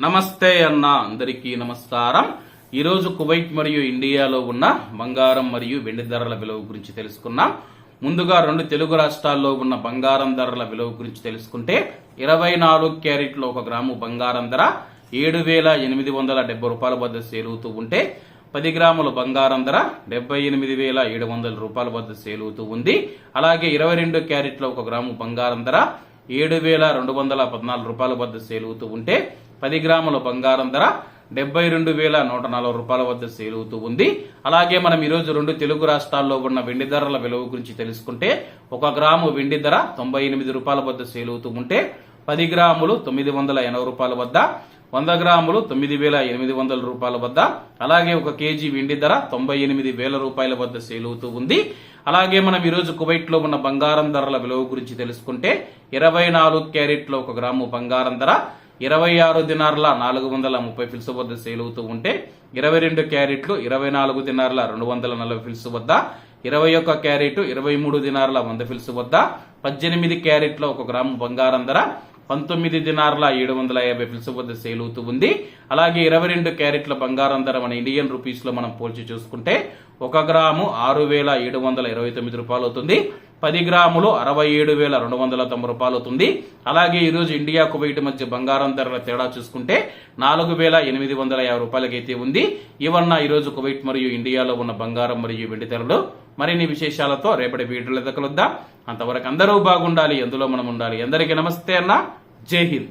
నమస్తే అన్న అందరికీ నమస్కారం. ఈరోజు కువైట్ మరియు ఇండియాలో ఉన్న బంగారం మరియు వెండి ధరల విలువ గురించి తెలుసుకున్నాం. ముందుగా రెండు తెలుగు రాష్ట్రాల్లో ఉన్న బంగారం ధరల విలువ గురించి తెలుసుకుంటే 24 క్యారెట్లు 1 గ్రాము బంగారం ధర 7,870 రూపాయల వద్ద సేలుతూ ఉంటే 10 గ్రాముల బంగారం ధర 78,700 రూపాయల వద్ద సేలుతూ ఉంది. అలాగే 22 క్యారెట్ల 1 గ్రాము బంగారం ధర 7,214 రూపాయల వద్ద సేలుతూ ఉంటే 10 గ్రాముల బంగారం ధర 72,140 రూపాయల వద్ద సేలుతూ ఉంది. అలాగే మనం ఈరోజు రెండు తెలుగు రాష్ట్రాల్లో ఉన్న వెండి ధరల విలువ గురించి తెలుసుకుంటే 1 గ్రాము వెండి ధర 98 రూపాయల వద్ద సేలుతూ ఉంటే 10 గ్రాములు 980 రూపాయల వద్ద, 100 గ్రాములు 9,800 రూపాయల వద్ద, అలాగే 1 కేజీ వెండి ధర 98,000 రూపాయల వద్ద సేలుతూ ఉంది. అలాగే మనం ఈరోజు కువైట్ లో ఉన్న బంగారం ధరల విలువ గురించి తెలుసుకుంటే 24 క్యారెట్ల 1 గ్రాము బంగారం ధర 26 దినార్ల 430 ఫిల్స్ వద్ద సేలుతూ ఉంటే 22 క్యారెట్లు 24 దినార్ల 240 ఫిల్స్ వద్ద, 21 క్యారెట్ 23 దినార్ల 100 ఫిల్స్ వద్ద, 18 క్యారెట్ల 1 గ్రాము బంగారం ధర 19 దినార్ల 750 ఫిల్స్ వద్ద సేలుతూ ఉంది. అలాగే 22 క్యారెట్ల బంగారం ధర మన ఇండియన్ రూపీస్ లో మనం పోల్చి చూసుకుంటే 1 గ్రాము 6,729 రూపాయలు అవుతుంది. 10 గ్రాములు 67,290 రూపాయలు అవుతుంది. అలాగే ఈరోజు ఇండియా కువైట్ మధ్య బంగారం ధరల తేడా చూసుకుంటే 4,850 రూపాయలకైతే ఉంది. ఇవన్న ఈరోజు కువైట్ మరియు ఇండియాలో ఉన్న బంగారం మరియు వెండి ధరలు. మరిన్ని విశేషాలతో రేపటి వీడియోలో కలుద్దాం. అంతవరకు అందరూ బాగుండాలి, అందులో మనం ఉండాలి. అందరికీ నమస్తే అన్న, జై హింద్.